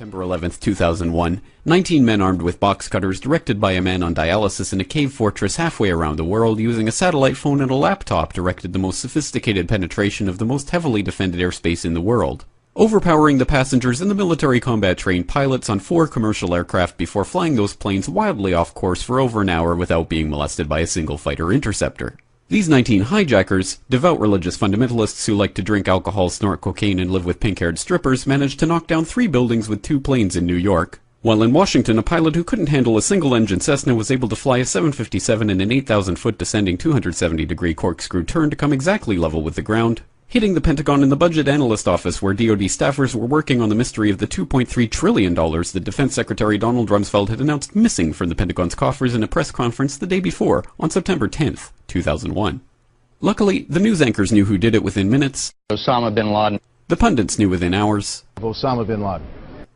September 11, 2001, 19 men armed with box cutters directed by a man on dialysis in a cave fortress halfway around the world using a satellite phone and a laptop directed the most sophisticated penetration of the most heavily defended airspace in the world, overpowering the passengers and the military combat-trained pilots on 4 commercial aircraft before flying those planes wildly off course for over an hour without being molested by a single fighter interceptor. These 19 hijackers, devout religious fundamentalists who like to drink alcohol, snort cocaine, and live with pink-haired strippers, managed to knock down 3 buildings with 2 planes in New York. While in Washington, a pilot who couldn't handle a single-engine Cessna was able to fly a 757 in an 8,000-foot descending 270-degree corkscrew turn to come exactly level with the ground, hitting the Pentagon and the Budget Analyst Office where DoD staffers were working on the mystery of the $2.3 trillion that Defense Secretary Donald Rumsfeld had announced missing from the Pentagon's coffers in a press conference the day before, on September 10th, 2001. Luckily, the news anchors knew who did it within minutes. Osama bin Laden. The pundits knew within hours. Osama bin Laden.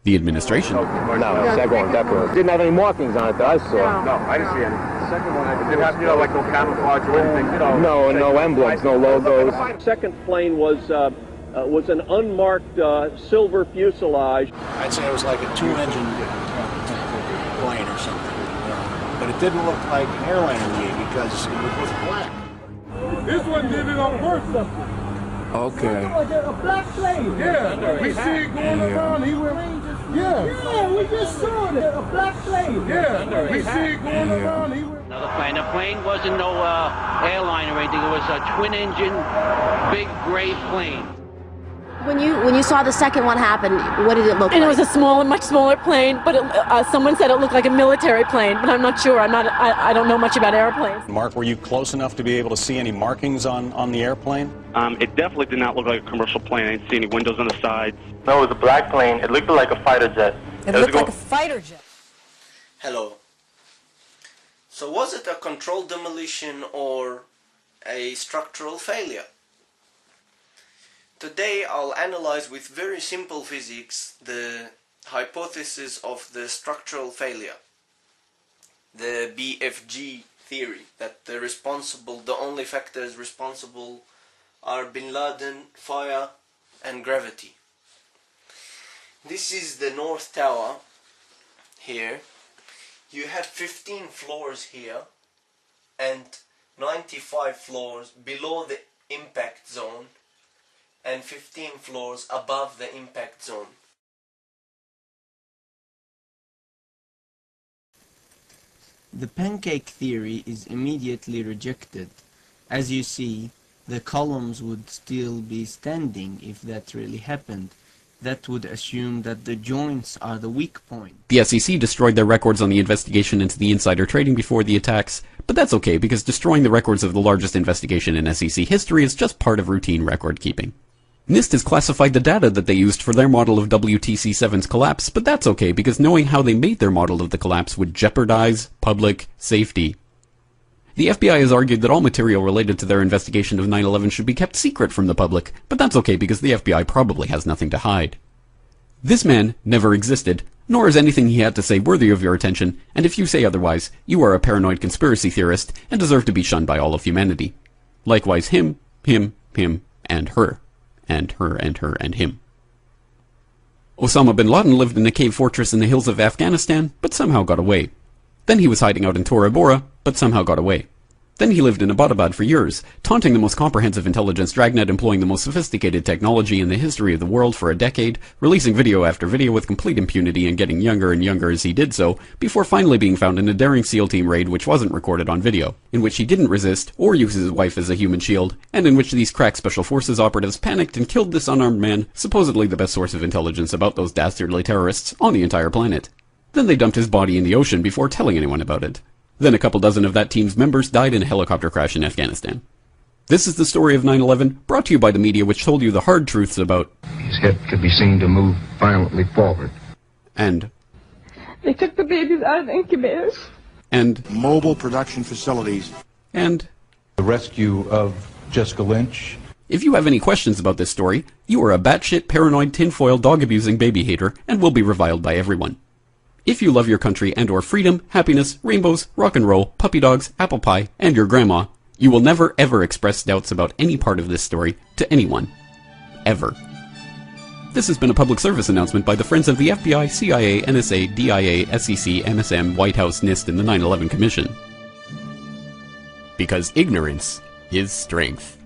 The administration. No, that one. Didn't have any markings on it that I saw. No, I didn't see any. The second one, it didn't have, like no camouflage or anything, No emblems, no logos. The second plane was an unmarked silver fuselage. I'd say it was like a 2-engine plane or something. But it didn't look like an airliner to me because it was black. This one did it on purpose. Okay. Like a black plane. Yeah, we see it going around. He went. Yeah, we just saw it. A black plane. Yeah, we see it going around. He went. Another plane. The plane wasn't no airline or anything. It was a twin-engine, big gray plane. When you saw the second one happen, what did it look like? And it was a smaller, much smaller plane, but someone said it looked like a military plane, but I'm not sure. I don't know much about airplanes. Mark, were you close enough to be able to see any markings on the airplane? It definitely did not look like a commercial plane. I didn't see any windows on the sides. No, it was a black plane. It looked like a fighter jet. It looked like a fighter jet. Hello. So was it a controlled demolition or a structural failure? Today I'll analyze with very simple physics the hypothesis of the structural failure, the BFG theory, that the only factors responsible are Bin Laden, fire and gravity. This is the North Tower here. You had 15 floors here and 95 floors below the impact zone and 15 floors above the impact zone. The pancake theory is immediately rejected. As you see, the columns would still be standing if that really happened. That would assume that the joints are the weak point. The SEC destroyed their records on the investigation into the insider trading before the attacks, but that's okay because destroying the records of the largest investigation in SEC history is just part of routine record keeping. NIST has classified the data that they used for their model of WTC-7's collapse, but that's okay because knowing how they made their model of the collapse would jeopardize public safety. The FBI has argued that all material related to their investigation of 9/11 should be kept secret from the public, but that's okay because the FBI probably has nothing to hide. This man never existed, nor is anything he had to say worthy of your attention, and if you say otherwise, you are a paranoid conspiracy theorist and deserve to be shunned by all of humanity. Likewise him, and her. And her, and her, and him. Osama bin Laden lived in a cave fortress in the hills of Afghanistan, but somehow got away. Then he was hiding out in Tora Bora, but somehow got away. Then he lived in Abbottabad for years, taunting the most comprehensive intelligence dragnet employing the most sophisticated technology in the history of the world for a decade, releasing video after video with complete impunity and getting younger and younger as he did so, before finally being found in a daring SEAL team raid which wasn't recorded on video, in which he didn't resist or use his wife as a human shield, and in which these crack special forces operatives panicked and killed this unarmed man, supposedly the best source of intelligence about those dastardly terrorists on the entire planet. Then they dumped his body in the ocean before telling anyone about it. Then a couple dozen of that team's members died in a helicopter crash in Afghanistan. This is the story of 9/11, brought to you by the media which told you the hard truths about... His head could be seen to move violently forward. And... They took the babies out of the incubators. And... Mobile production facilities. And... The rescue of Jessica Lynch. If you have any questions about this story, you are a batshit paranoid tinfoil dog-abusing baby hater and will be reviled by everyone. If you love your country and or freedom, happiness, rainbows, rock and roll, puppy dogs, apple pie, and your grandma, you will never ever express doubts about any part of this story to anyone. Ever. This has been a public service announcement by the Friends of the FBI, CIA, NSA, DIA, SEC, MSM, White House, NIST, and the 9/11 Commission. Because ignorance is strength.